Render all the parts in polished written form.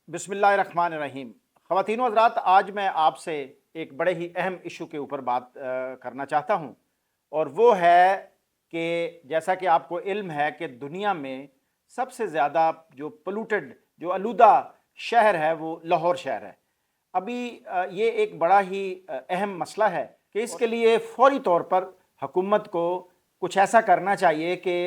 बिस्मिल्लाहिर्रहमानिर्रहीम। ख़वातीन व हज़रात, आज मैं आपसे एक बड़े ही अहम इशू के ऊपर बात करना चाहता हूँ, और वो है कि जैसा कि आपको इल्म है कि दुनिया में सबसे ज़्यादा जो पोल्यूटेड, जो आलूदा शहर है वो लाहौर शहर है। अभी ये एक बड़ा ही अहम मसला है कि इसके लिए फ़ौरी तौर पर हुकूमत को कुछ ऐसा करना चाहिए कि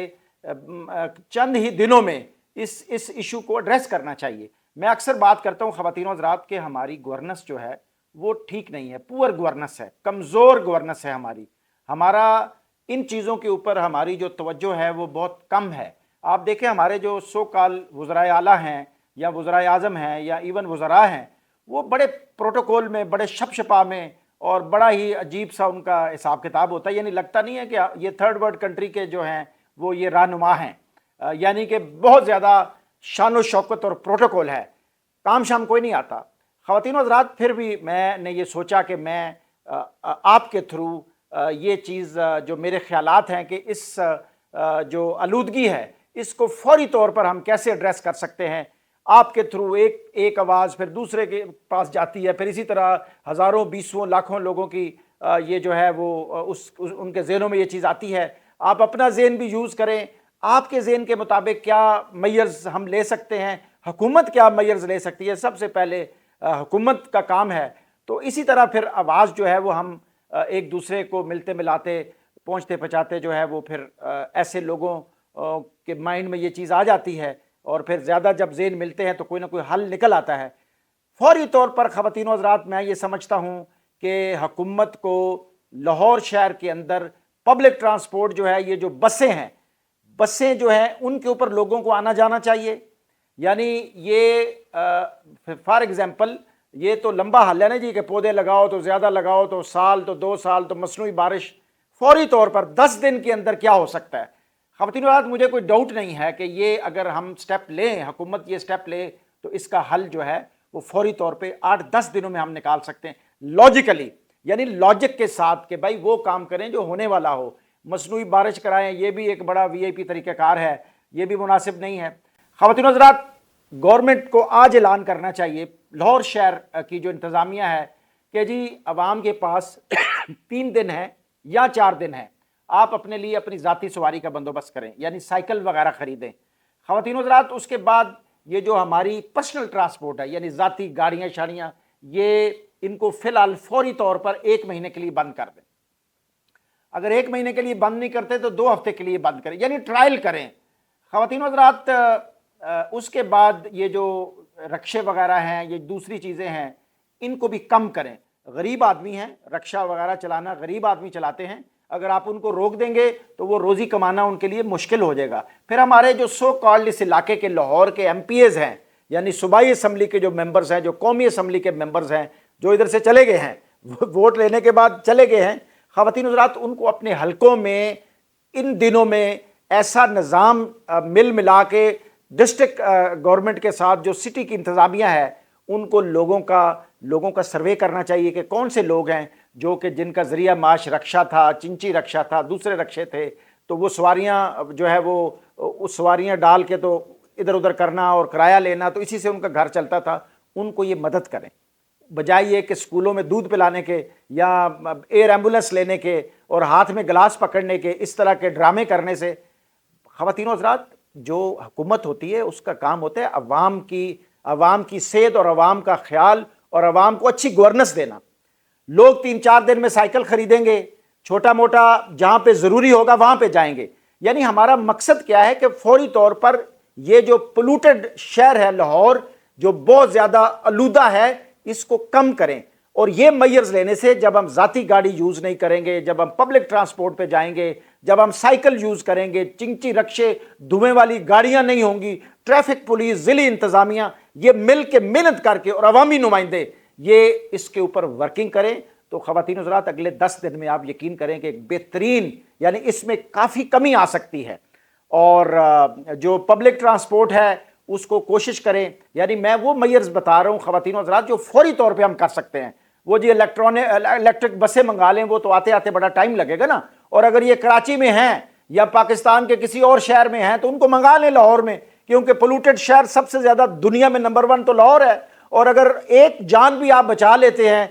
चंद ही दिनों में इस इशू को एड्रेस करना चाहिए। मैं अक्सर बात करता हूँ ख़वातीन व हज़रात कि हमारी गवर्नेंस जो है वो ठीक नहीं है, पुअर गवर्नेंस है, कमज़ोर गवर्नेंस है हमारी। हमारा इन चीज़ों के ऊपर हमारी जो तवज्जो है वो बहुत कम है। आप देखें, हमारे जो सो कॉल वज़राए आला हैं या वज़राए आज़म हैं या इवन वज़रा हैं, वो बड़े प्रोटोकॉल में, बड़े शपशपा में और बड़ा ही अजीब सा उनका हिसाब किताब होता है। यानी लगता नहीं है कि ये थर्ड वर्ल्ड कंट्री के जो हैं वो ये रहनुमा हैं, यानी कि बहुत ज़्यादा शान शौकत और प्रोटोकॉल है, काम शाम कोई नहीं आता। ख़वातीन व हज़रात, फिर भी मैंने ये सोचा कि मैं आपके थ्रू ये चीज़ जो मेरे ख़यालात हैं कि इस जो आलूदगी है इसको फ़ौरी तौर पर हम कैसे एड्रेस कर सकते हैं, आपके थ्रू एक आवाज़ फिर दूसरे के पास जाती है, फिर इसी तरह हज़ारों, बीसों, लाखों लोगों की ये जो है वो उनके ज़हनों में ये चीज़ आती है। आप अपना ज़हन भी यूज़ करें, आपके ज़हन के मुताबिक क्या मेजर्स हम ले सकते हैं, हुकूमत क्या मेजर्स ले सकती है, सबसे पहले हुकूमत का काम है। तो इसी तरह फिर आवाज़ जो है वो हम एक दूसरे को मिलते मिलाते, पहुँचते पहुँचाते जो है वो फिर ऐसे लोगों के माइंड में ये चीज़ आ जाती है, और फिर ज़्यादा जब ज़हन मिलते हैं तो कोई ना कोई हल निकल आता है। फ़ौरी तौर पर ख़वातीन व हज़रात, मैं ये समझता हूँ कि हुकूमत को लाहौर शहर के अंदर पब्लिक ट्रांसपोर्ट जो है, ये जो बसें जो हैं उनके ऊपर लोगों को आना जाना चाहिए। यानी ये फॉर एग्ज़ाम्पल, ये तो लंबा हल है ना जी कि पौधे लगाओ तो ज़्यादा लगाओ तो साल तो 2 साल तो मसनूई बारिश। फ़ौरी तौर पर 10 दिन के अंदर क्या हो सकता है ख़वातीन व हज़रात, मुझे कोई डाउट नहीं है कि ये अगर हम स्टेप लें, हुकूमत ये स्टेप ले, तो इसका हल जो है वो फ़ौरी तौर पे 8-10 दिनों में हम निकाल सकते हैं लॉजिकली, यानी लॉजिक के साथ कि भाई वो काम करें जो होने वाला हो। मसनूई बारिश कराएं, ये भी एक बड़ा VIP तरीक़ाकार है, ये भी मुनासिब नहीं है। ख़वातीन व हज़रात, गवर्नमेंट को आज ऐलान करना चाहिए, लाहौर शहर की जो इंतज़ामिया है, कि जी आवाम के पास 3 दिन है या 4 दिन है, आप अपने लिए अपनी ज़ाती सवारी का बंदोबस्त करें, यानी साइकिल वगैरह ख़रीदें। ख़वातीन व हज़रात, उसके बाद ये जो हमारी पर्सनल ट्रांसपोर्ट है, यानी ज़ाती गाड़ियाँ शाड़ियाँ, ये इनको फ़िलहाल फ़ौरी तौर पर 1 महीने के लिए बंद कर दें। अगर 1 महीने के लिए बंद नहीं करते तो 2 हफ्ते के लिए बंद करें, यानी ट्रायल करें। ख़वातीन व हज़रात, उसके बाद ये जो रक्शे वगैरह हैं, ये दूसरी चीज़ें हैं, इनको भी कम करें। गरीब आदमी हैं, रक्शा वगैरह चलाना गरीब आदमी चलाते हैं, अगर आप उनको रोक देंगे तो वो रोज़ी कमाना उनके लिए मुश्किल हो जाएगा। फिर हमारे जो सो कॉल्ड इस इलाके के लाहौर के MPs हैं, यानी सूबाई असम्बली के जो मेंबर्स हैं, जो कौमी असम्बली के मेंबर्स हैं, जो इधर से चले गए हैं, वोट लेने के बाद चले गए हैं, ख़वातीन व हज़रात, उनको अपने हलकों में इन दिनों में ऐसा निज़ाम मिला के डिस्ट्रिक्ट गवर्नमेंट के साथ जो सिटी की इंतज़ामिया है, उनको लोगों का सर्वे करना चाहिए कि कौन से लोग हैं जो कि जिनका ज़रिया माश रक्षा था, चिंची रक्षा था, दूसरे रक्षे थे, तो वो सवारियाँ जो है वो उस सवारियाँ डाल के तो इधर उधर करना और किराया लेना, तो इसी से उनका घर चलता था। उनको ये मदद करें, बजाय ये कि स्कूलों में दूध पिलाने के या एयर एम्बुलेंस लेने के और हाथ में गिलास पकड़ने के, इस तरह के ड्रामे करने से। ख़वातीन व हज़रात, जो हुकूमत होती है उसका काम होता है अवाम की सेहत और अवाम का ख्याल और अवाम को अच्छी गवर्नेंस देना। लोग 3-4 दिन में साइकिल खरीदेंगे, छोटा मोटा जहाँ पे ज़रूरी होगा वहाँ पे जाएंगे। यानी हमारा मकसद क्या है कि फ़ौरी तौर पर ये जो पोल्यूटेड शहर है लाहौर, जो बहुत ज़्यादा आलूदा है, इसको कम करें। और ये मेजर्स लेने से, जब हम ज़ाती गाड़ी यूज़ नहीं करेंगे, जब हम पब्लिक ट्रांसपोर्ट पे जाएंगे, जब हम साइकिल यूज़ करेंगे, चिंची रक्शे, धुएं वाली गाड़ियाँ नहीं होंगी, ट्रैफिक पुलिस, ज़िली इंतज़ामिया, ये मिल के मेहनत करके और अवामी नुमाइंदे ये इसके ऊपर वर्किंग करें, तो ख़वातीन व हज़रात, अगले 10 दिन में आप यकीन करें कि एक बेहतरीन, यानी इसमें काफ़ी कमी आ सकती है। और जो पब्लिक ट्रांसपोर्ट है उसको कोशिश करें, यानी मैं वो मेजर्स बता रहा हूँ ख़वातीन व हज़रात जो फ़ौरी तौर पे हम कर सकते हैं। वो जी इलेक्ट्रिक बसें मंगा लें, वो तो आते आते बड़ा टाइम लगेगा ना। और अगर ये कराची में हैं या पाकिस्तान के किसी और शहर में हैं तो उनको मंगा लें लाहौर में, کیونکہ پولوٹڈ شہر سب سے زیادہ دنیا میں نمبر 1 تو لاہور ہے، اور اگر ایک جان بھی آپ بچا لیتے ہیں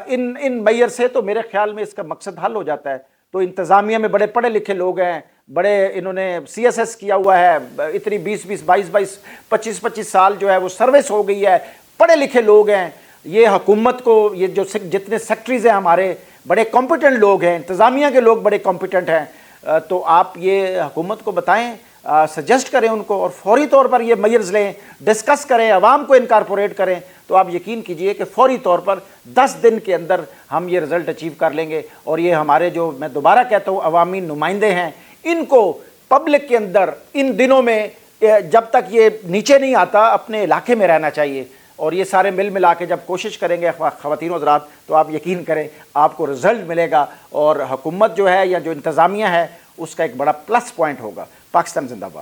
ان میئر سے تو میرے خیال میں اس کا مقصد حل ہو جاتا ہے۔ تو انتظامیہ میں بڑے پڑھے لکھے لوگ ہیں، بڑے انہوں نے CSS کیا ہوا ہے، اتنی 22 سال جو ہے وہ سروس ہو گئی ہے، پڑھے لکھے لوگ ہیں۔ یہ حکومت کو، یہ جو جتنے سیکٹریز ہیں ہمارے، بڑے کمپیٹنٹ لوگ ہیں، انتظامیہ کے لوگ بڑے کمپیٹنٹ ہیں۔ تو آپ یہ حکومت کو بتائیں، سجیسٹ کریں ان کو، اور فوری طور پر یہ میئرز لیں، ڈسکس کریں، عوام کو انکارپوریٹ کریں، تو آپ یقین کیجئے کہ فوری طور پر 10 دن کے اندر ہم یہ رزلٹ اچیو کر لیں گے۔ اور یہ ہمارے جو، میں دوبارہ کہتا ہوں، عوامی نمائندے ہیں، ان کو پبلک کے اندر ان دنوں میں جب تک یہ نیچے نہیں آتا اپنے علاقے میں رہنا چاہیے، اور یہ سارے ملا کے جب کوشش کریں گے خواتین و حضرات، تو آپ یقین کریں آپ کو رزلٹ ملے گا، اور حکومت جو ہے یا جو انتظامیہ ہے اس کا ایک بڑا پلس پوائنٹ ہوگا۔ پاکستان زندہ باد۔